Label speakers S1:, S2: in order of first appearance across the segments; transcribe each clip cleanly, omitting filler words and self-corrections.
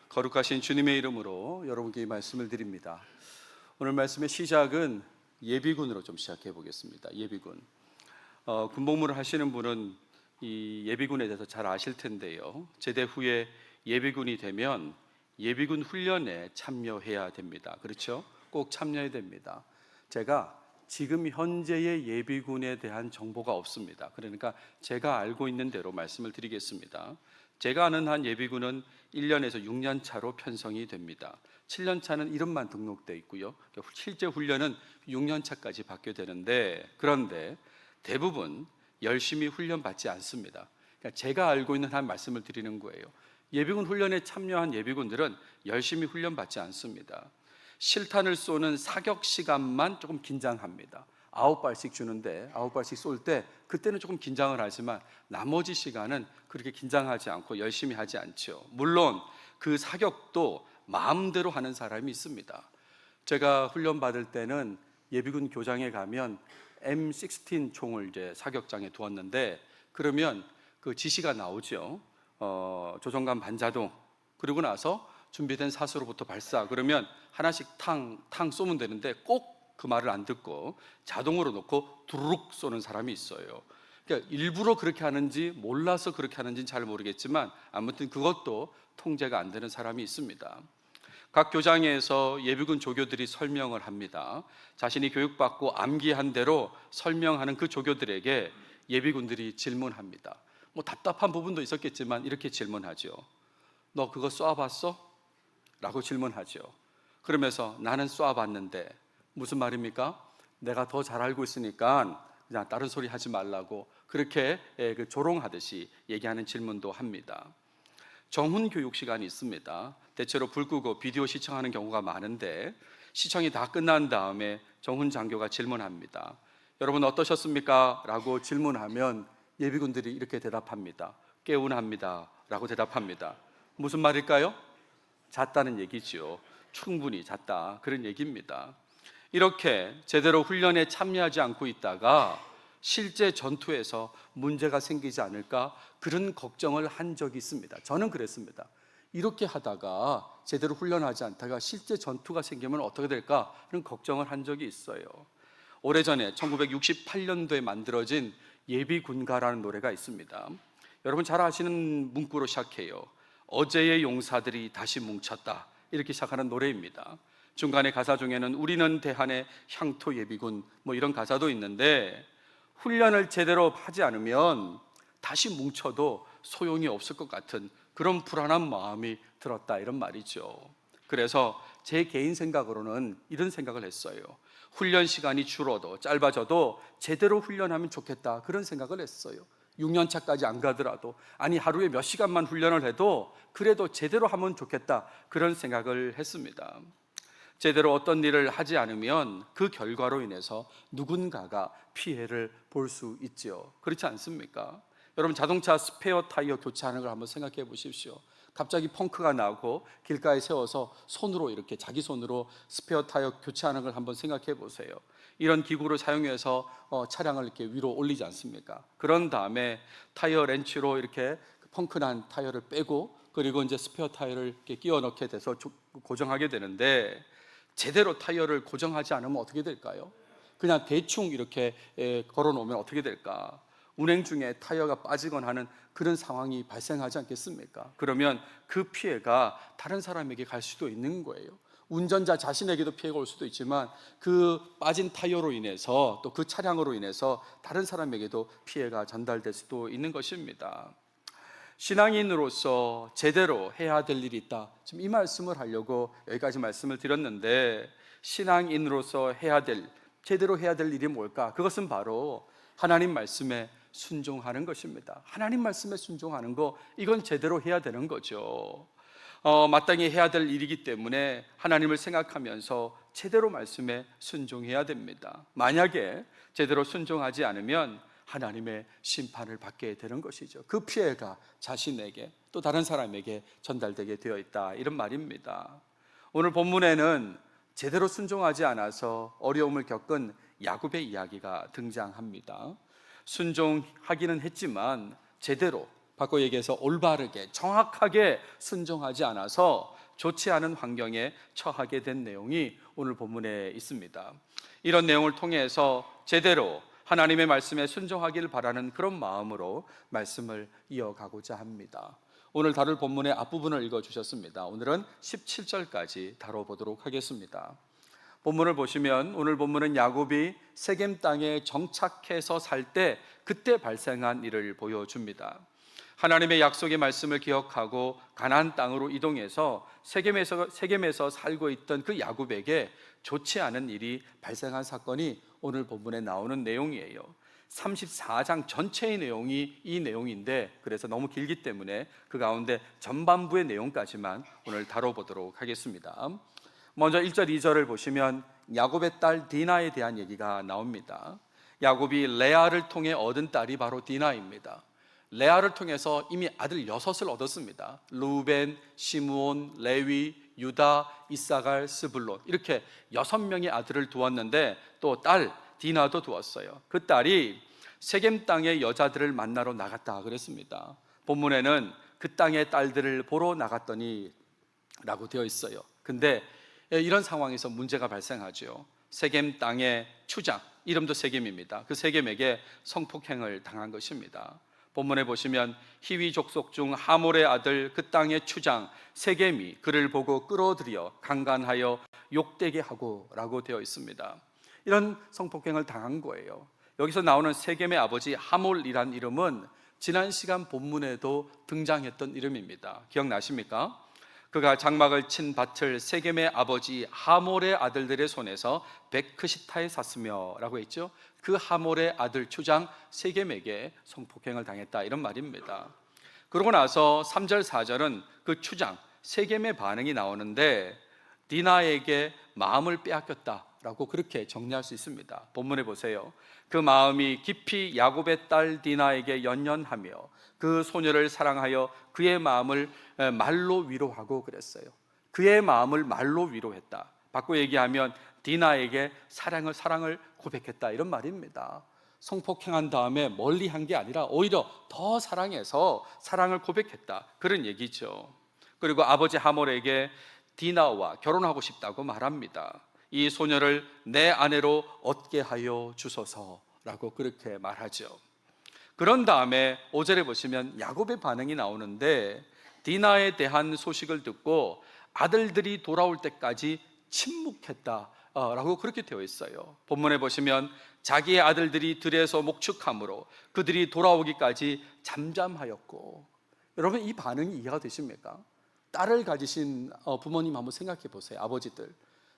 S1: 거룩하신 주님의 이름으로 여러분께 이 말씀을 드립니다. 오늘 말씀의 시작은 예비군으로 좀 시작해 보겠습니다. 예비군. 군복무를 하시는 분은 이 예비군에 대해서 잘 아실 텐데요. 제대 후에 예비군이 되면 예비군 훈련에 참여해야 됩니다. 그렇죠? 꼭 참여해야 됩니다. 제가 지금 현재의 예비군에 대한 정보가 없습니다. 그러니까 제가 알고 있는 대로 말씀을 드리겠습니다. 제가 아는 한 예비군은 1년에서 6년 차로 편성이 됩니다. 7년 차는 이름만 등록되어 있고요. 실제 훈련은 6년 차까지 받게 되는데, 그런데 대부분 열심히 훈련 받지 않습니다. 그러니까 제가 알고 있는 한 말씀을 드리는 거예요. 예비군 훈련에 참여한 예비군들은 열심히 훈련 받지 않습니다. 실탄을 쏘는 사격 시간만 조금 긴장합니다. 9발씩 주는데 9발씩 쏠 때 그때는 조금 긴장을 하지만 나머지 시간은 그렇게 긴장하지 않고 열심히 하지 않죠. 물론 그 사격도 마음대로 하는 사람이 있습니다. 제가 훈련 받을 때는 예비군 교장에 가면 M16 총을 이제 사격장에 두었는데, 그러면 그 지시가 나오죠. 조종관 반자동, 그리고 나서 준비된 사수로부터 발사, 그러면 하나씩 탕 쏘면 되는데 꼭 그 말을 안 듣고 자동으로 놓고 두루룩 쏘는 사람이 있어요. 그러니까 일부러 그렇게 하는지 몰라서 그렇게 하는지는 잘 모르겠지만 아무튼 그것도 통제가 안 되는 사람이 있습니다. 각 교장에서 예비군 조교들이 설명을 합니다. 자신이 교육받고 암기한 대로 설명하는 그 조교들에게 예비군들이 질문합니다. 뭐 답답한 부분도 있었겠지만 이렇게 질문하죠. 너 그거 쏴봤어? 라고 질문하죠. 그러면서 나는 쏴봤는데, 무슨 말입니까? 내가 더 잘 알고 있으니까 그냥 다른 소리 하지 말라고, 그렇게 조롱하듯이 얘기하는 질문도 합니다. 정훈 교육 시간이 있습니다. 대체로 불 끄고 비디오 시청하는 경우가 많은데, 시청이 다 끝난 다음에 정훈 장교가 질문합니다. 여러분 어떠셨습니까? 라고 질문하면 예비군들이 이렇게 대답합니다. 개운합니다 라고 대답합니다. 무슨 말일까요? 잤다는 얘기죠. 충분히 잤다, 그런 얘기입니다. 이렇게 제대로 훈련에 참여하지 않고 있다가 실제 전투에서 문제가 생기지 않을까, 그런 걱정을 한 적이 있습니다. 저는 그랬습니다. 이렇게 하다가 제대로 훈련하지 않다가 실제 전투가 생기면 어떻게 될까, 그런 걱정을 한 적이 있어요. 오래전에 1968년도에 만들어진 예비군가라는 노래가 있습니다. 여러분 잘 아시는 문구로 시작해요. 어제의 용사들이 다시 뭉쳤다, 이렇게 시작하는 노래입니다. 중간에 가사 중에는 우리는 대한의 향토 예비군, 뭐 이런 가사도 있는데, 훈련을 제대로 하지 않으면 다시 뭉쳐도 소용이 없을 것 같은 그런 불안한 마음이 들었다, 이런 말이죠. 그래서 제 개인 생각으로는 이런 생각을 했어요. 훈련 시간이 줄어도 짧아져도 제대로 훈련하면 좋겠다, 그런 생각을 했어요. 6년 차까지 안 가더라도, 아니 하루에 몇 시간만 훈련을 해도 그래도 제대로 하면 좋겠다, 그런 생각을 했습니다. 제대로 어떤 일을 하지 않으면 그 결과로 인해서 누군가가 피해를 볼 수 있죠. 그렇지 않습니까? 여러분 자동차 스페어 타이어 교체하는 걸 한번 생각해 보십시오. 갑자기 펑크가 나고 길가에 세워서 손으로, 이렇게 자기 손으로 스페어 타이어 교체하는 걸 한번 생각해 보세요. 이런 기구를 사용해서 차량을 이렇게 위로 올리지 않습니까? 그런 다음에 타이어 렌치로 이렇게 펑크난 타이어를 빼고, 그리고 이제 스페어 타이어를 이렇게 끼워 넣게 돼서 고정하게 되는데, 제대로 타이어를 고정하지 않으면 어떻게 될까요? 그냥 대충 이렇게 걸어 놓으면 어떻게 될까? 운행 중에 타이어가 빠지거나 하는 그런 상황이 발생하지 않겠습니까? 그러면 그 피해가 다른 사람에게 갈 수도 있는 거예요. 운전자 자신에게도 피해가 올 수도 있지만 그 빠진 타이어로 인해서, 또 그 차량으로 인해서 다른 사람에게도 피해가 전달될 수도 있는 것입니다. 신앙인으로서 제대로 해야 될 일이 있다, 지금 이 말씀을 하려고 여기까지 말씀을 드렸는데, 신앙인으로서 제대로 해야 될 일이 뭘까? 그것은 바로 하나님 말씀에 순종하는 것입니다. 하나님 말씀에 순종하는 거, 이건 제대로 해야 되는 거죠. 마땅히 해야 될 일이기 때문에 하나님을 생각하면서 제대로 말씀에 순종해야 됩니다. 만약에 제대로 순종하지 않으면 하나님의 심판을 받게 되는 것이죠. 그 피해가 자신에게 또 다른 사람에게 전달되게 되어 있다, 이런 말입니다. 오늘 본문에는 제대로 순종하지 않아서 어려움을 겪은 야곱의 이야기가 등장합니다. 순종하기는 했지만 제대로, 바꿔 얘기해서 올바르게 정확하게 순종하지 않아서 좋지 않은 환경에 처하게 된 내용이 오늘 본문에 있습니다. 이런 내용을 통해서 제대로 하나님의 말씀에 순종하기를 바라는 그런 마음으로 말씀을 이어가고자 합니다. 오늘 다룰 본문의 앞부분을 읽어주셨습니다. 오늘은 17절까지 다뤄보도록 하겠습니다. 본문을 보시면 오늘 본문은 야곱이 세겜 땅에 정착해서 살 때 그때 발생한 일을 보여줍니다. 하나님의 약속의 말씀을 기억하고 가나안 땅으로 이동해서 세겜에서 살고 있던 그 야곱에게 좋지 않은 일이 발생한 사건이 오늘 본문에 나오는 내용이에요. 34장 전체의 내용이 이 내용인데, 그래서 너무 길기 때문에 그 가운데 전반부의 내용까지만 오늘 다뤄보도록 하겠습니다. 먼저 1절, 2절을 보시면 야곱의 딸 디나에 대한 얘기가 나옵니다. 야곱이 레아를 통해 얻은 딸이 바로 디나입니다. 레아를 통해서 이미 아들 6을 얻었습니다. 루벤, 시므온, 레위, 유다, 이사갈, 스불론, 이렇게 6명의 아들을 두었는데 또 딸 디나도 두었어요. 그 딸이 세겜 땅의 여자들을 만나러 나갔다 그랬습니다. 본문에는 그 땅의 딸들을 보러 나갔더니 라고 되어 있어요. 근데 이런 상황에서 문제가 발생하죠. 세겜 땅의 추장, 이름도 세겜입니다. 그 세겜에게 성폭행을 당한 것입니다. 본문에 보시면 히위 족속 중 하몰의 아들 그 땅의 추장 세겜이 그를 보고 끌어들여 강간하여 욕되게 하고 라고 되어 있습니다. 이런 성폭행을 당한 거예요. 여기서 나오는 세겜의 아버지 하몰이란 이름은 지난 시간 본문에도 등장했던 이름입니다. 기억나십니까? 그가 장막을 친 밭을 세겜의 아버지 하몰의 아들들의 손에서 베크시타에 샀으며 라고 했죠. 그 하몰의 아들 추장 세겜에게 성폭행을 당했다, 이런 말입니다. 그러고 나서 3절 4절은 그 추장 세겜의 반응이 나오는데 디나에게 마음을 빼앗겼다 라고 그렇게 정리할 수 있습니다. 본문에 보세요. 그 마음이 깊이 야곱의 딸 디나에게 연연하며 그 소녀를 사랑하여 그의 마음을 말로 위로하고 그랬어요. 그의 마음을 말로 위로했다. 바꿔 얘기하면 디나에게 사랑을 고백했다, 이런 말입니다. 성폭행한 다음에 멀리 한 게 아니라 오히려 더 사랑해서 사랑을 고백했다, 그런 얘기죠. 그리고 아버지 하몰에게 디나와 결혼하고 싶다고 말합니다. 이 소녀를 내 아내로 얻게 하여 주소서라고 그렇게 말하죠. 그런 다음에 5절에 보시면 야곱의 반응이 나오는데 디나에 대한 소식을 듣고 아들들이 돌아올 때까지 침묵했다라고 그렇게 되어 있어요. 본문에 보시면 자기의 아들들이 들에서 목축함으로 그들이 돌아오기까지 잠잠하였고, 여러분 이 반응이 이해가 되십니까? 딸을 가지신 부모님 한번 생각해 보세요. 아버지들,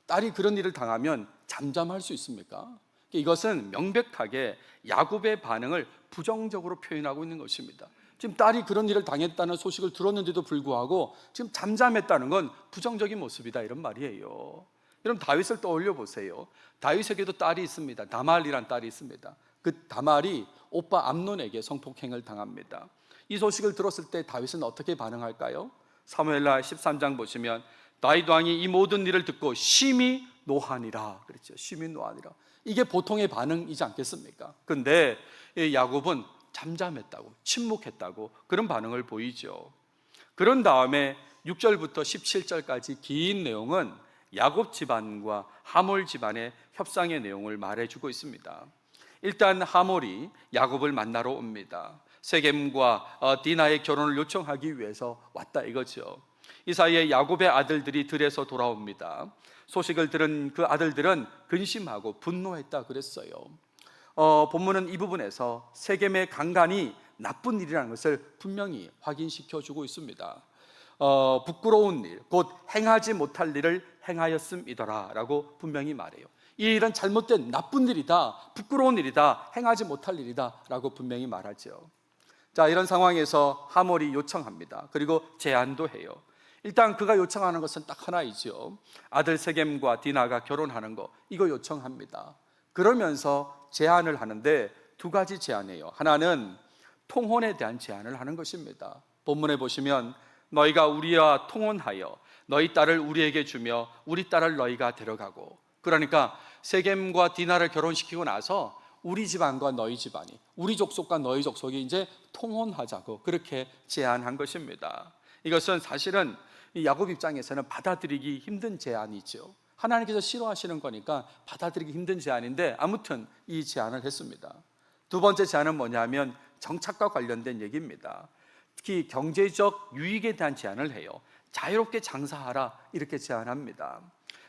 S1: 딸이 그런 일을 당하면 잠잠할 수 있습니까? 이것은 명백하게 야곱의 반응을 부정적으로 표현하고 있는 것입니다. 지금 딸이 그런 일을 당했다는 소식을 들었는데도 불구하고 지금 잠잠했다는 건 부정적인 모습이다, 이런 말이에요. 여러분 다윗을 떠올려 보세요. 다윗에게도 딸이 있습니다. 다말이란 딸이 있습니다. 그 다말이 오빠 암논에게 성폭행을 당합니다. 이 소식을 들었을 때 다윗은 어떻게 반응할까요? 사무엘하 13장 보시면 다윗 왕이 이 모든 일을 듣고 심히 노하니라 그랬죠. 심히 노하니라. 이게 보통의 반응이지 않겠습니까? 근데 야곱은 잠잠했다고, 침묵했다고, 그런 반응을 보이죠. 그런 다음에 6절부터 17절까지 긴 내용은 야곱 집안과 하몰 집안의 협상의 내용을 말해주고 있습니다. 일단 하몰이 야곱을 만나러 옵니다. 세겜과 디나의 결혼을 요청하기 위해서 왔다 이거죠. 이 사이에 야곱의 아들들이 들에서 돌아옵니다. 소식을 들은 그 아들들은 근심하고 분노했다 그랬어요. 본문은 이 부분에서 세겜의 강간이 나쁜 일이라는 것을 분명히 확인시켜주고 있습니다. 부끄러운 일, 곧 행하지 못할 일을 행하였음이더라 라고 분명히 말해요. 이 일은 잘못된 나쁜 일이다, 부끄러운 일이다, 행하지 못할 일이다 라고 분명히 말하죠. 자, 이런 상황에서 하몰이 요청합니다. 그리고 제안도 해요. 일단 그가 요청하는 것은 딱 하나이죠. 아들 세겜과 디나가 결혼하는 거, 이거 요청합니다. 그러면서 제안을 하는데 두 가지 제안이에요. 하나는 통혼에 대한 제안을 하는 것입니다. 본문에 보시면 너희가 우리와 통혼하여 너희 딸을 우리에게 주며 우리 딸을 너희가 데려가고, 그러니까 세겜과 디나를 결혼시키고 나서 우리 집안과 너희 집안이, 우리 족속과 너희 족속이 이제 통혼하자고 그렇게 제안한 것입니다. 이것은 사실은 이 야곱 입장에서는 받아들이기 힘든 제안이죠. 하나님께서 싫어하시는 거니까 받아들이기 힘든 제안인데 아무튼 이 제안을 했습니다. 두 번째 제안은 뭐냐면 정착과 관련된 얘기입니다. 특히 경제적 유익에 대한 제안을 해요. 자유롭게 장사하라 이렇게 제안합니다.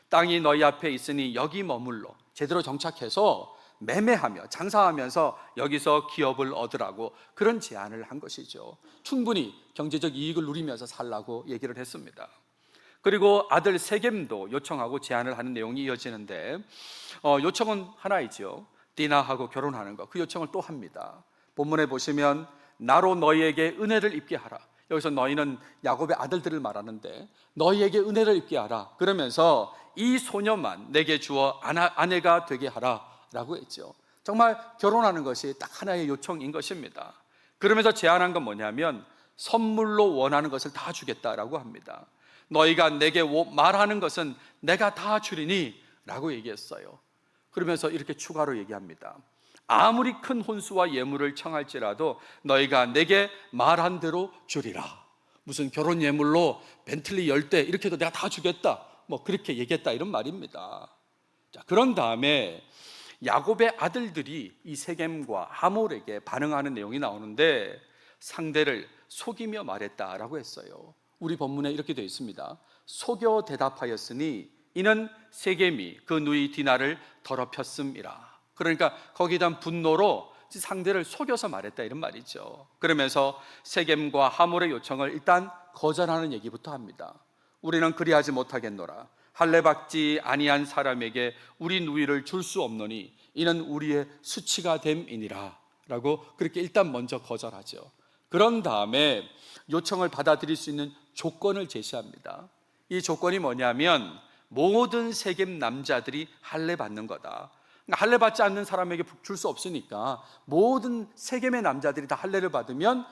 S1: 땅이 너희 앞에 있으니 여기 머물러 제대로 정착해서 매매하며 장사하면서 여기서 기업을 얻으라고 그런 제안을 한 것이죠. 충분히 경제적 이익을 누리면서 살라고 얘기를 했습니다. 그리고 아들 세겜도 요청하고 제안을 하는 내용이 이어지는데 요청은 하나이죠. 디나하고 결혼하는 것. 그 요청을 또 합니다. 본문에 보시면 나로 너희에게 은혜를 입게 하라. 여기서 너희는 야곱의 아들들을 말하는데 너희에게 은혜를 입게 하라. 그러면서 이 소녀만 내게 주어 아내가 되게 하라 라고 했죠. 정말 결혼하는 것이 딱 하나의 요청인 것입니다. 그러면서 제안한 건 뭐냐면 선물로 원하는 것을 다 주겠다라고 합니다. 너희가 내게 말하는 것은 내가 다 주리니 라고 얘기했어요. 그러면서 이렇게 추가로 얘기합니다. 아무리 큰 혼수와 예물을 청할지라도 너희가 내게 말한 대로 주리라. 무슨 결혼 예물로 벤틀리 10대 이렇게 해도 내가 다 주겠다 뭐 그렇게 얘기했다 이런 말입니다. 자, 그런 다음에 야곱의 아들들이 이 세겜과 하몰에게 반응하는 내용이 나오는데 상대를 속이며 말했다라고 했어요. 우리 본문에 이렇게 되어 있습니다. 속여 대답하였으니 이는 세겜이 그 누이 디나를 더럽혔음이라. 그러니까 거기에 대한 분노로 상대를 속여서 말했다 이런 말이죠. 그러면서 세겜과 하몰의 요청을 일단 거절하는 얘기부터 합니다. 우리는 그리하지 못하겠노라. 할례받지 아니한 사람에게 우리 누이를 줄 수 없노니 이는 우리의 수치가 됨이니라 라고 그렇게 일단 먼저 거절하죠. 그런 다음에 요청을 받아들일 수 있는 조건을 제시합니다. 이 조건이 뭐냐면 모든 세겜 남자들이 할례 받는 거다. 할례 받지 않는 사람에게 줄 수 없으니까 모든 세겜의 남자들이 다 할례를 받으면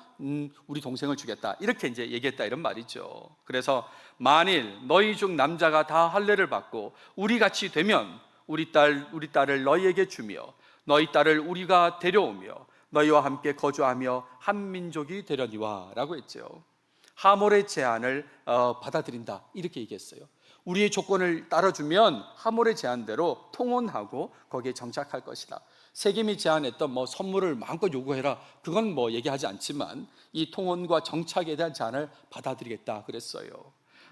S1: 우리 동생을 주겠다 이렇게 이제 얘기했다 이런 말이죠. 그래서 만일 너희 중 남자가 다 할례를 받고 우리 같이 되면 우리 딸을 너희에게 주며 너희 딸을 우리가 데려오며 너희와 함께 거주하며 한 민족이 되려니와 라고 했죠. 하몰의 제안을 받아들인다 이렇게 얘기했어요. 우리의 조건을 따라주면 하몰의 제안대로 통혼하고 거기에 정착할 것이다. 세겜이 제안했던 뭐 선물을 마음껏 요구해라 그건 뭐 얘기하지 않지만 이 통혼과 정착에 대한 제안을 받아들이겠다 그랬어요.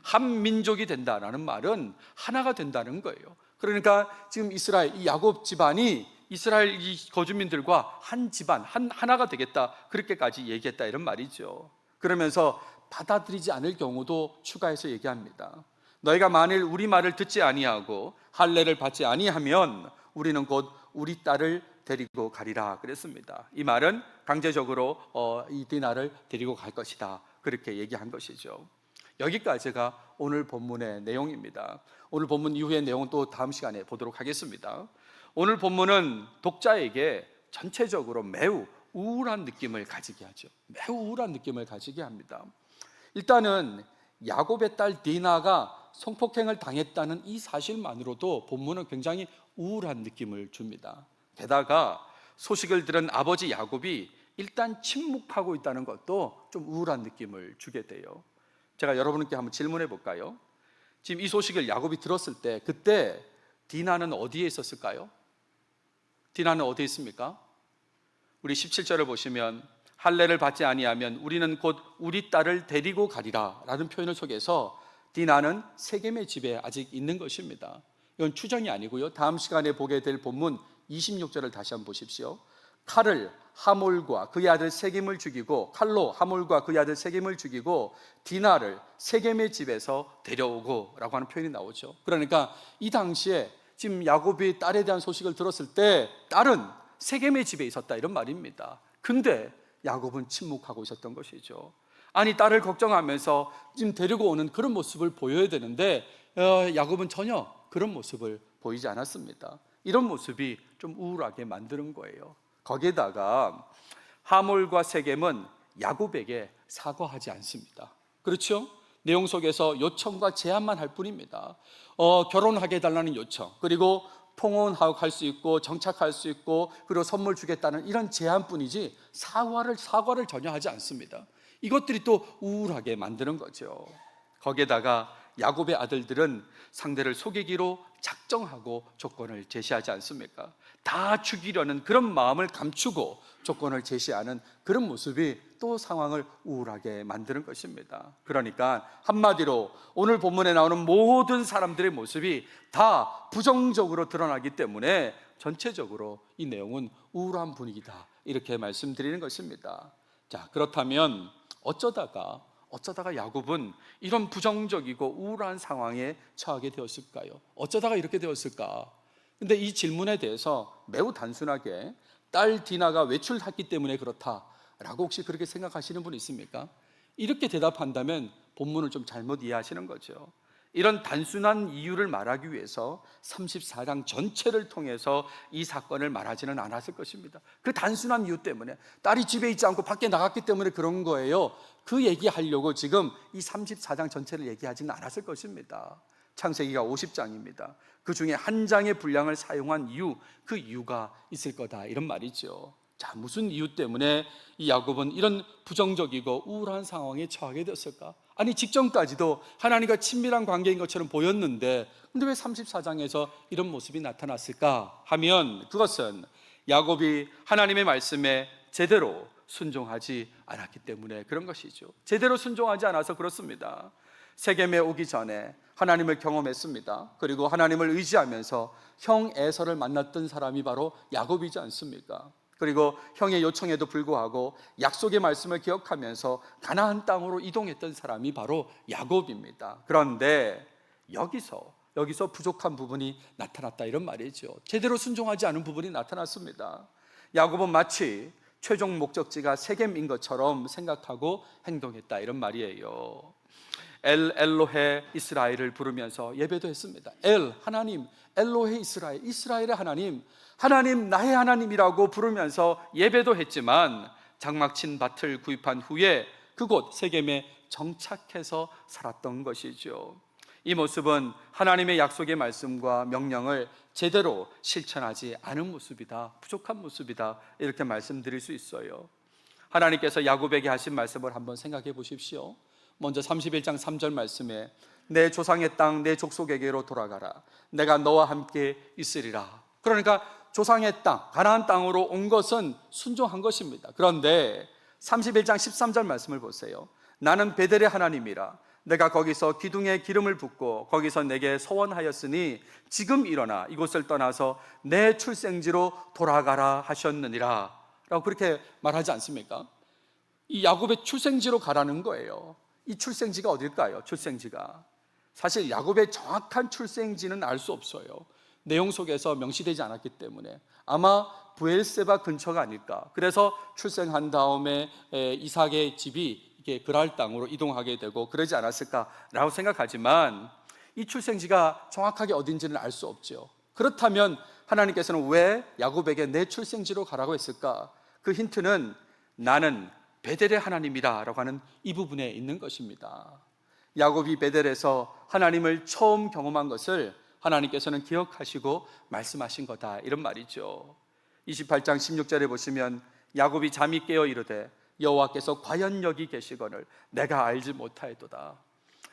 S1: 한 민족이 된다라는 말은 하나가 된다는 거예요. 그러니까 지금 이스라엘 이 야곱 집안이 이스라엘 이 거주민들과 한 집안 하나가 되겠다 그렇게까지 얘기했다 이런 말이죠. 그러면서 받아들이지 않을 경우도 추가해서 얘기합니다. 너희가 만일 우리 말을 듣지 아니하고 할례를 받지 아니하면 우리는 곧 우리 딸을 데리고 가리라 그랬습니다. 이 말은 강제적으로 이 디나를 데리고 갈 것이다 그렇게 얘기한 것이죠. 여기까지가 오늘 본문의 내용입니다. 오늘 본문 이후의 내용은 또 다음 시간에 보도록 하겠습니다. 오늘 본문은 독자에게 전체적으로 매우 우울한 느낌을 가지게 하죠. 매우 우울한 느낌을 가지게 합니다. 일단은 야곱의 딸 디나가 성폭행을 당했다는 이 사실만으로도 본문은 굉장히 우울한 느낌을 줍니다. 게다가 소식을 들은 아버지 야곱이 일단 침묵하고 있다는 것도 좀 우울한 느낌을 주게 돼요. 제가 여러분께 한번 질문해 볼까요? 지금 이 소식을 야곱이 들었을 때 그때 디나는 어디에 있었을까요? 디나는 어디에 있습니까? 우리 17절을 보시면 할례를 받지 아니하면 우리는 곧 우리 딸을 데리고 가리라 라는 표현을 속에서 디나는 세겜의 집에 아직 있는 것입니다. 이건 추정이 아니고요. 다음 시간에 보게 될 본문 26절을 다시 한번 보십시오. 칼을 하몰과 그의 아들 세겜을 죽이고 칼로 하몰과 그의 아들 세겜을 죽이고 디나를 세겜의 집에서 데려오고 라고 하는 표현이 나오죠. 그러니까 이 당시에 지금 야곱이 딸에 대한 소식을 들었을 때 딸은 세겜의 집에 있었다 이런 말입니다. 근데 야곱은 침묵하고 있었던 것이죠. 아니 딸을 걱정하면서 지금 데리고 오는 그런 모습을 보여야 되는데 야곱은 전혀 그런 모습을 보이지 않았습니다. 이런 모습이 좀 우울하게 만드는 거예요. 거기에다가 하몰과 세겜은 야곱에게 사과하지 않습니다. 그렇죠? 내용 속에서 요청과 제안만 할 뿐입니다. 결혼하게 해달라는 요청, 그리고 통혼할 수 있고 정착할 수 있고 그리고 선물 주겠다는 이런 제안뿐이지 사과를 전혀 하지 않습니다. 이것들이 또 우울하게 만드는 거죠. 거기에다가 야곱의 아들들은 상대를 속이기로 작정하고 조건을 제시하지 않습니까? 다 죽이려는 그런 마음을 감추고 조건을 제시하는 그런 모습이 또 상황을 우울하게 만드는 것입니다. 그러니까 한마디로 오늘 본문에 나오는 모든 사람들의 모습이 다 부정적으로 드러나기 때문에 전체적으로 이 내용은 우울한 분위기다, 이렇게 말씀드리는 것입니다. 자, 그렇다면 어쩌다가 야곱은 이런 부정적이고 우울한 상황에 처하게 되었을까요? 어쩌다가 이렇게 되었을까? 근데 이 질문에 대해서 매우 단순하게 딸 디나가 외출했기 때문에 그렇다라고 혹시 그렇게 생각하시는 분 있습니까? 이렇게 대답한다면 본문을 좀 잘못 이해하시는 거죠. 이런 단순한 이유를 말하기 위해서 34장 전체를 통해서 이 사건을 말하지는 않았을 것입니다. 그 단순한 이유 때문에, 딸이 집에 있지 않고 밖에 나갔기 때문에 그런 거예요, 그 얘기하려고 지금 이 34장 전체를 얘기하지는 않았을 것입니다. 창세기가 50장입니다. 그 중에 한 장의 분량을 사용한 이유, 그 이유가 있을 거다, 이런 말이죠. 자, 무슨 이유 때문에 이 야곱은 이런 부정적이고 우울한 상황에 처하게 되었을까? 아니, 직전까지도 하나님과 친밀한 관계인 것처럼 보였는데 근데 왜 34장에서 이런 모습이 나타났을까 하면, 그것은 야곱이 하나님의 말씀에 제대로 순종하지 않았기 때문에 그런 것이죠. 제대로 순종하지 않아서 그렇습니다. 세겜에 오기 전에 하나님을 경험했습니다. 그리고 하나님을 의지하면서 형 에서를 만났던 사람이 바로 야곱이지 않습니까? 그리고 형의 요청에도 불구하고 약속의 말씀을 기억하면서 가나안 땅으로 이동했던 사람이 바로 야곱입니다. 그런데 여기서 부족한 부분이 나타났다, 이런 말이죠. 제대로 순종하지 않은 부분이 나타났습니다. 야곱은 마치 최종 목적지가 세겜인 것처럼 생각하고 행동했다, 이런 말이에요. 엘로헤 이스라엘을 부르면서 예배도 했습니다. 하나님, 엘로헤 이스라엘, 이스라엘의 하나님, 하나님 나의 하나님이라고 부르면서 예배도 했지만 장막친 밭을 구입한 후에 그곳 세겜에 정착해서 살았던 것이죠. 이 모습은 하나님의 약속의 말씀과 명령을 제대로 실천하지 않은 모습이다, 부족한 모습이다, 이렇게 말씀드릴 수 있어요. 하나님께서 야곱에게 하신 말씀을 한번 생각해 보십시오. 먼저 31장 3절 말씀에 내 조상의 땅 내 족속에게로 돌아가라, 내가 너와 함께 있으리라. 그러니까 조상의 땅, 가나안 땅으로 온 것은 순종한 것입니다. 그런데 31장 13절 말씀을 보세요. 나는 베델의 하나님이라, 내가 거기서 기둥에 기름을 붓고 거기서 내게 서원하였으니 지금 일어나 이곳을 떠나서 내 출생지로 돌아가라 하셨느니라 라고 그렇게 말하지 않습니까? 이 야곱의 출생지로 가라는 거예요. 이 출생지가 어딜까요? 출생지가 사실 야곱의 정확한 출생지는 알 수 없어요. 내용 속에서 명시되지 않았기 때문에 아마 브엘세바 근처가 아닐까. 그래서 출생한 다음에 이삭의 집이 이게 그랄 땅으로 이동하게 되고 그러지 않았을까라고 생각하지만 이 출생지가 정확하게 어딘지는 알 수 없죠. 그렇다면 하나님께서는 왜 야곱에게 내 출생지로 가라고 했을까? 그 힌트는 나는 베델의 하나님이라 라고 하는 이 부분에 있는 것입니다. 야곱이 베델에서 하나님을 처음 경험한 것을 하나님께서는 기억하시고 말씀하신 거다, 이런 말이죠. 28장 16절에 보시면 야곱이 잠이 깨어 이르되 여호와께서 과연 여기 계시거늘 내가 알지 못하였도다.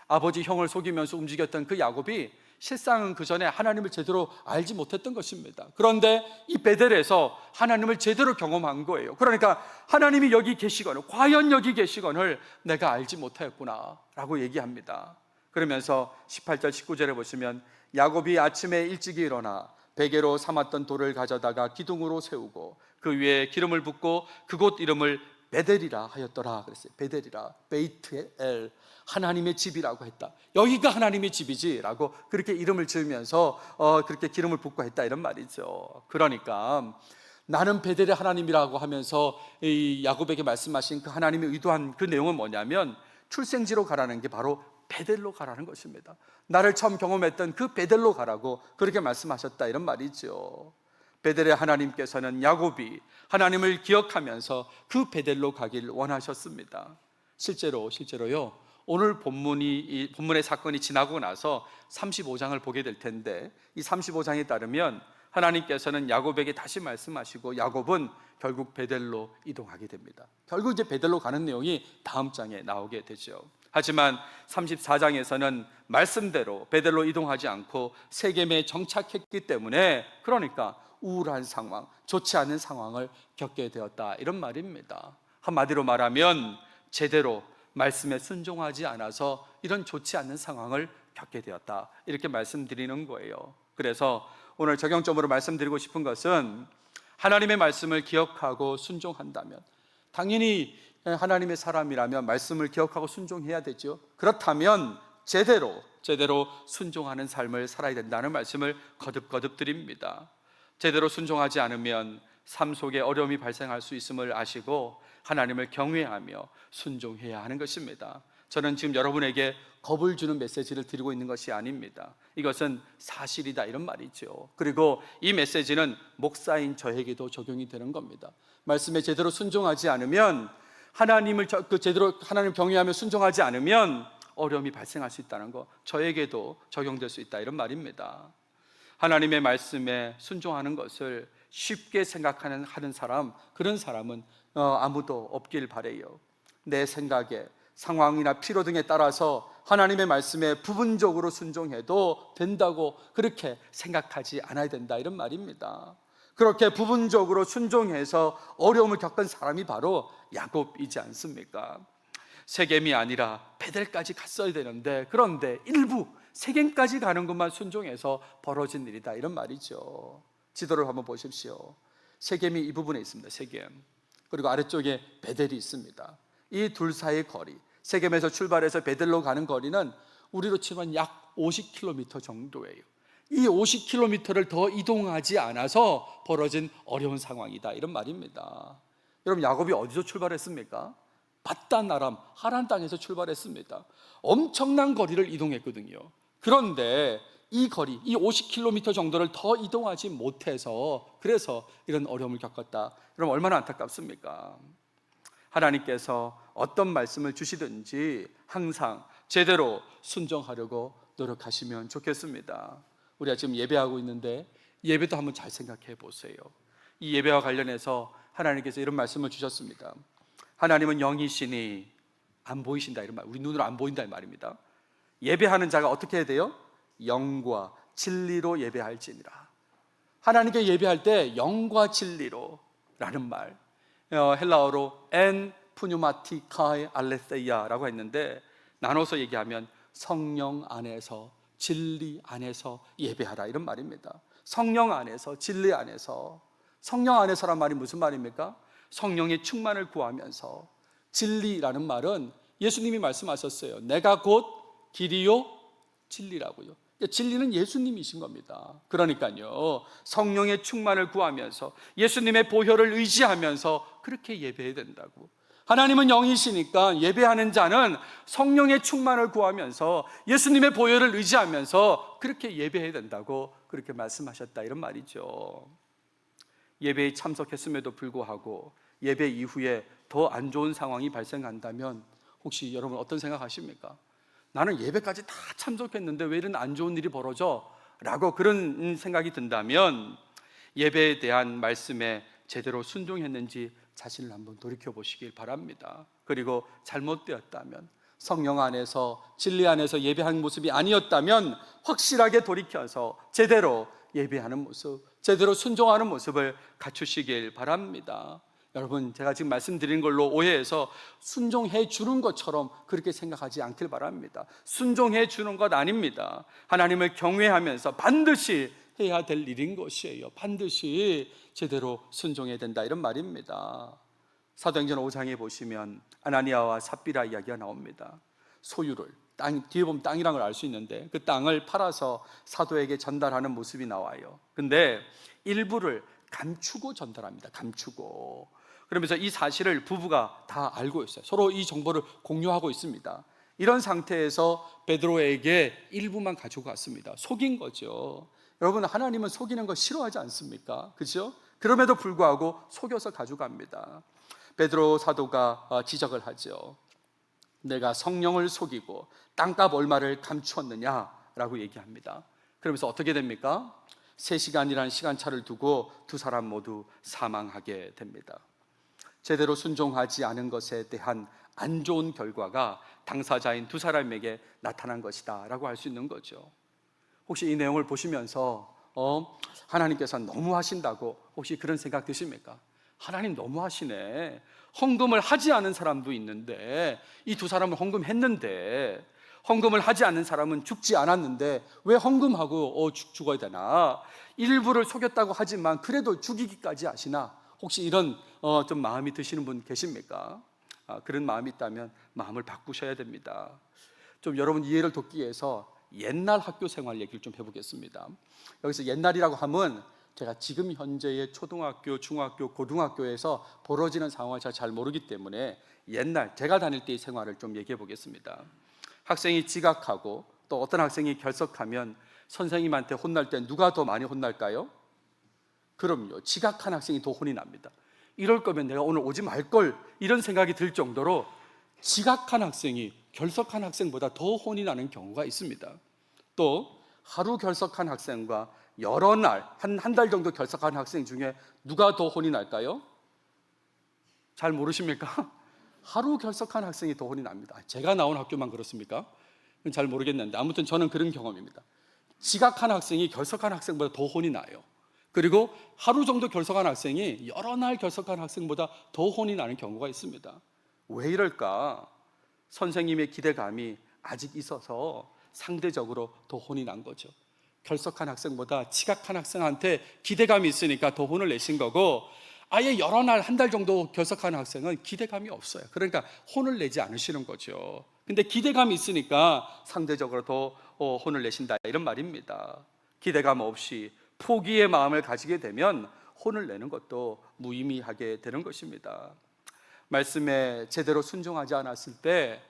S1: 아버지 형을 속이면서 움직였던 그 야곱이 실상은 그 전에 하나님을 제대로 알지 못했던 것입니다. 그런데 이 베델에서 하나님을 제대로 경험한 거예요. 그러니까 하나님이 여기 계시거늘, 과연 여기 계시거늘 내가 알지 못하였구나 라고 얘기합니다. 그러면서 18절 19절에 보시면 야곱이 아침에 일찍이 일어나 베개로 삼았던 돌을 가져다가 기둥으로 세우고 그 위에 기름을 붓고 그곳 이름을 베델이라 하였더라 그랬어요. 베델이라, 베이트엘, 하나님의 집이라고 했다. 여기가 하나님의 집이지 라고 그렇게 이름을 지으면서 그렇게 기름을 붓고 했다, 이런 말이죠. 그러니까 나는 베델의 하나님이라고 하면서 이 야곱에게 말씀하신 그 하나님이 의도한 그 내용은 뭐냐면 출생지로 가라는 게 바로 베델로 가라는 것입니다. 나를 처음 경험했던 그 베델로 가라고 그렇게 말씀하셨다, 이런 말이죠. 베델의 하나님께서는 야곱이 하나님을 기억하면서 그 베델로 가길 원하셨습니다. 실제로요. 오늘 본문의 사건이 지나고 나서 35장을 보게 될 텐데 이 35장에 따르면 하나님께서는 야곱에게 다시 말씀하시고 야곱은 결국 베델로 이동하게 됩니다. 결국 이제 베델로 가는 내용이 다음 장에 나오게 되죠. 하지만 34장에서는 말씀대로 베델로 이동하지 않고 세겜에 정착했기 때문에 그러니까 우울한 상황, 좋지 않은 상황을 겪게 되었다, 이런 말입니다. 한마디로 말하면 제대로 말씀에 순종하지 않아서 이런 좋지 않은 상황을 겪게 되었다, 이렇게 말씀드리는 거예요. 그래서 오늘 적용점으로 말씀드리고 싶은 것은 하나님의 말씀을 기억하고 순종한다면, 당연히 하나님의 사람이라면 말씀을 기억하고 순종해야 되죠. 그렇다면 제대로 순종하는 삶을 살아야 된다는 말씀을 거듭거듭 드립니다. 제대로 순종하지 않으면 삶 속에 어려움이 발생할 수 있음을 아시고 하나님을 경외하며 순종해야 하는 것입니다. 저는 지금 여러분에게 겁을 주는 메시지를 드리고 있는 것이 아닙니다. 이것은 사실이다, 이런 말이죠. 그리고 이 메시지는 목사인 저에게도 적용이 되는 겁니다. 말씀에 제대로 순종하지 않으면, 하나님을 제대로 하나님을 경외하며 순종하지 않으면 어려움이 발생할 수 있다는 거, 저에게도 적용될 수 있다, 이런 말입니다. 하나님의 말씀에 순종하는 것을 쉽게 생각하는 사람, 그런 사람은 아무도 없길 바라요. 내 생각에, 상황이나 필요 등에 따라서 하나님의 말씀에 부분적으로 순종해도 된다고 그렇게 생각하지 않아야 된다, 이런 말입니다. 그렇게 부분적으로 순종해서 어려움을 겪은 사람이 바로 야곱이지 않습니까? 세겜이 아니라 베델까지 갔어야 되는데, 그런데 일부 세겜까지 가는 것만 순종해서 벌어진 일이다, 이런 말이죠. 지도를 한번 보십시오. 세겜이 이 부분에 있습니다. 세겜, 그리고 아래쪽에 베델이 있습니다. 이 둘 사이의 거리, 세겜에서 출발해서 베델로 가는 거리는 우리로 치면 약 50km 정도예요. 이 50km를 더 이동하지 않아서 벌어진 어려운 상황이다, 이런 말입니다. 여러분, 야곱이 어디서 출발했습니까? 밧단 아람, 하란 땅에서 출발했습니다. 엄청난 거리를 이동했거든요. 그런데 이 거리, 이 50km 정도를 더 이동하지 못해서 그래서 이런 어려움을 겪었다. 그럼 얼마나 안타깝습니까? 하나님께서 어떤 말씀을 주시든지 항상 제대로 순종하려고 노력하시면 좋겠습니다. 우리가 지금 예배하고 있는데 예배도 한번 잘 생각해 보세요. 이 예배와 관련해서 하나님께서 이런 말씀을 주셨습니다. 하나님은 영이시니 안 보이신다, 이런 말. 우리 눈으로 안 보인다, 이 말입니다. 예배하는 자가 어떻게 해야 돼요? 영과 진리로 예배할지니라. 하나님께 예배할 때 영과 진리로 라는 말, 헬라어로 엔 푸뉴마티카이 알레세이아라고 했는데, 나눠서 얘기하면 성령 안에서, 진리 안에서 예배하라, 이런 말입니다. 성령 안에서, 진리 안에서. 성령 안에서란 말이 무슨 말입니까? 성령의 충만을 구하면서. 진리라는 말은 예수님이 말씀하셨어요. 내가 곧 길이요 진리라고요. 진리는 예수님이신 겁니다. 그러니까요, 성령의 충만을 구하면서 예수님의 보혈을 의지하면서 그렇게 예배해야 된다고. 하나님은 영이시니까 예배하는 자는 성령의 충만을 구하면서 예수님의 보혈을 의지하면서 그렇게 예배해야 된다고 그렇게 말씀하셨다, 이런 말이죠. 예배에 참석했음에도 불구하고 예배 이후에 더 안 좋은 상황이 발생한다면 혹시 여러분 어떤 생각하십니까? 나는 예배까지 다 참석했는데 왜 이런 안 좋은 일이 벌어져? 라고 그런 생각이 든다면 예배에 대한 말씀에 제대로 순종했는지 자신을 한번 돌이켜 보시길 바랍니다. 그리고 잘못되었다면, 성령 안에서, 진리 안에서 예배하는 모습이 아니었다면 확실하게 돌이켜서 제대로 예배하는 모습, 제대로 순종하는 모습을 갖추시길 바랍니다. 여러분, 제가 지금 말씀드린 걸로 오해해서 순종해 주는 것처럼 그렇게 생각하지 않길 바랍니다. 순종해 주는 것 아닙니다. 하나님을 경외하면서 반드시 해야 될 일인 것이에요. 반드시 제대로 순종해야 된다, 이런 말입니다. 사도행전 5장에 보시면 아나니아와 삽비라 이야기가 나옵니다. 소유를, 뒤에 보면 땅이라는 걸 알 수 있는데 그 땅을 팔아서 사도에게 전달하는 모습이 나와요. 근데 일부를 감추고 전달합니다. 감추고. 그러면서 이 사실을 부부가 다 알고 있어요. 서로 이 정보를 공유하고 있습니다. 이런 상태에서 베드로에게 일부만 가지고 갔습니다. 속인 거죠. 여러분, 하나님은 속이는 거 싫어하지 않습니까? 그렇죠? 그럼에도 불구하고 속여서 가져갑니다. 베드로 사도가 지적을 하죠. 내가 성령을 속이고 땅값 얼마를 감추었느냐라고 얘기합니다. 그러면서 어떻게 됩니까? 3시간이라는 시간차를 두고 두 사람 모두 사망하게 됩니다. 제대로 순종하지 않은 것에 대한 안 좋은 결과가 당사자인 두 사람에게 나타난 것이다 라고 할 수 있는 거죠. 혹시 이 내용을 보시면서 하나님께서 너무 하신다고 혹시 그런 생각 드십니까? 하나님 너무 하시네. 헌금을 하지 않은 사람도 있는데 이 두 사람은 헌금했는데, 헌금을 하지 않는 사람은 죽지 않았는데 왜 헌금하고 죽어야 되나? 일부를 속였다고 하지만 그래도 죽이기까지 하시나? 혹시 이런 좀 마음이 드시는 분 계십니까? 그런 마음이 있다면 마음을 바꾸셔야 됩니다. 좀 여러분 이해를 돕기 위해서 옛날 학교 생활 얘기를 좀 해보겠습니다. 여기서 옛날이라고 하면 제가 지금 현재의 초등학교, 중학교, 고등학교에서 벌어지는 상황을 잘 모르기 때문에 옛날 제가 다닐 때의 생활을 좀 얘기해 보겠습니다. 학생이 지각하고 또 어떤 학생이 결석하면 선생님한테 혼날 때 누가 더 많이 혼날까요? 그럼요, 지각한 학생이 더 혼이 납니다. 이럴 거면 내가 오늘 오지 말걸, 이런 생각이 들 정도로 지각한 학생이 결석한 학생보다 더 혼이 나는 경우가 있습니다. 또 하루 결석한 학생과 여러 날, 한 달 정도 결석한 학생 중에 누가 더 혼이 날까요? 잘 모르십니까? 하루 결석한 학생이 더 혼이 납니다. 제가 나온 학교만 그렇습니까? 잘 모르겠는데 아무튼 저는 그런 경험입니다. 지각한 학생이 결석한 학생보다 더 혼이 나요. 그리고 하루 정도 결석한 학생이 여러 날 결석한 학생보다 더 혼이 나는 경우가 있습니다. 왜 이럴까? 선생님의 기대감이 아직 있어서 상대적으로 더 혼이 난 거죠. 결석한 학생보다 지각한 학생한테 기대감이 있으니까 더 혼을 내신 거고, 아예 여러 날, 한 달 정도 결석한 학생은 기대감이 없어요. 그러니까 혼을 내지 않으시는 거죠. 근데 기대감이 있으니까 상대적으로 더 혼을 내신다, 이런 말입니다. 기대감 없이 포기의 마음을 가지게 되면 혼을 내는 것도 무의미하게 되는 것입니다. 말씀에 제대로 순종하지 않았을 때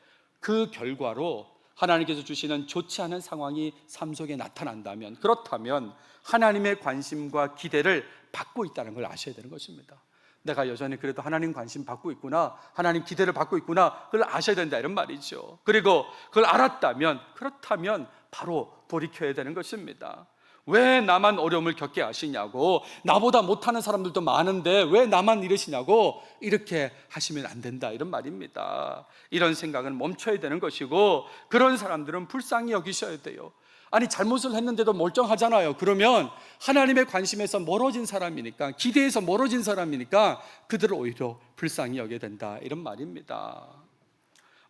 S1: 그 결과로 하나님께서 주시는 좋지 않은 상황이 삶 속에 나타난다면, 그렇다면 하나님의 관심과 기대를 받고 있다는 걸 아셔야 되는 것입니다. 내가 여전히 그래도 하나님 관심 받고 있구나, 하나님 기대를 받고 있구나, 그걸 아셔야 된다, 이런 말이죠. 그리고 그걸 알았다면, 그렇다면 바로 돌이켜야 되는 것입니다. 왜 나만 어려움을 겪게 하시냐고, 나보다 못하는 사람들도 많은데 왜 나만 이러시냐고, 이렇게 하시면 안 된다, 이런 말입니다. 이런 생각은 멈춰야 되는 것이고, 그런 사람들은 불쌍히 여기셔야 돼요. 아니, 잘못을 했는데도 멀쩡하잖아요. 그러면 하나님의 관심에서 멀어진 사람이니까, 기대에서 멀어진 사람이니까 그들을 오히려 불쌍히 여겨야 된다, 이런 말입니다.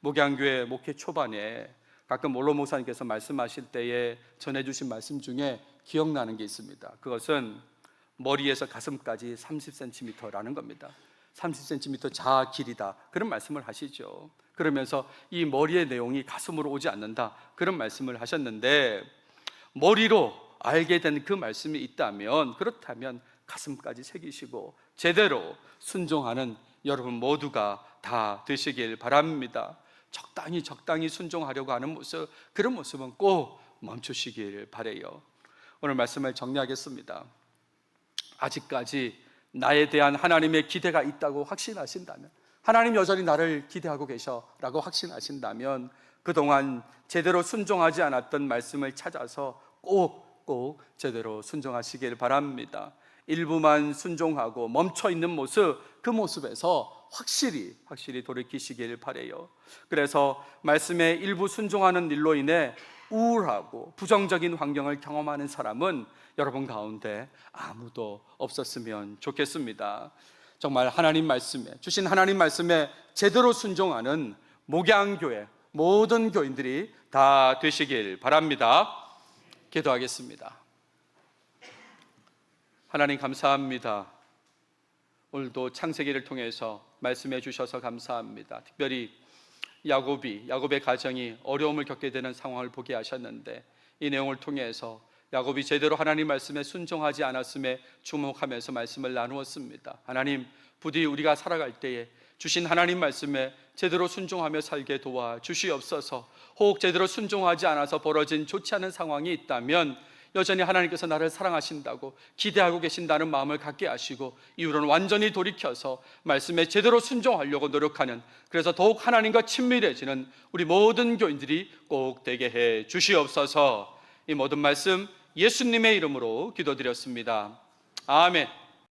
S1: 목양교회 목회 초반에 가끔 원로 목사님께서 말씀하실 때에 전해주신 말씀 중에 기억나는 게 있습니다. 그것은 머리에서 가슴까지 30cm라는 겁니다. 30cm 자아 길이다, 그런 말씀을 하시죠. 그러면서 이 머리의 내용이 가슴으로 오지 않는다, 그런 말씀을 하셨는데, 머리로 알게 된 그 말씀이 있다면, 그렇다면 가슴까지 새기시고 제대로 순종하는 여러분 모두가 다 되시길 바랍니다. 적당히 순종하려고 하는 모습, 그런 모습은 꼭 멈추시길 바라요. 오늘 말씀을 정리하겠습니다. 아직까지 나에 대한 하나님의 기대가 있다고 확신하신다면, 하나님 여전히 나를 기대하고 계셔라고 확신하신다면, 그동안 제대로 순종하지 않았던 말씀을 찾아서 꼭 제대로 순종하시길 바랍니다. 일부만 순종하고 멈춰 있는 모습, 그 모습에서 확실히 돌이키시길 바라요. 그래서 말씀에 일부 순종하는 일로 인해 우울하고 부정적인 환경을 경험하는 사람은 여러분 가운데 아무도 없었으면 좋겠습니다. 정말 하나님 말씀에, 주신 하나님 말씀에 제대로 순종하는 목양교회 모든 교인들이 다 되시길 바랍니다. 기도하겠습니다. 하나님 감사합니다. 오늘도 창세기를 통해서 말씀해 주셔서 감사합니다. 특별히 야곱의 가정이 어려움을 겪게 되는 상황을 보게 하셨는데, 이 내용을 통해서 야곱이 제대로 하나님 말씀에 순종하지 않았음에 주목하면서 말씀을 나누었습니다. 하나님, 부디 우리가 살아갈 때에 주신 하나님 말씀에 제대로 순종하며 살게 도와 주시옵소서. 혹 제대로 순종하지 않아서 벌어진 좋지 않은 상황이 있다면 여전히 하나님께서 나를 사랑하신다고 기대하고 계신다는 마음을 갖게 하시고, 이후로는 완전히 돌이켜서 말씀에 제대로 순종하려고 노력하는, 그래서 더욱 하나님과 친밀해지는 우리 모든 교인들이 꼭 되게 해 주시옵소서. 이 모든 말씀 예수님의 이름으로 기도드렸습니다. 아멘.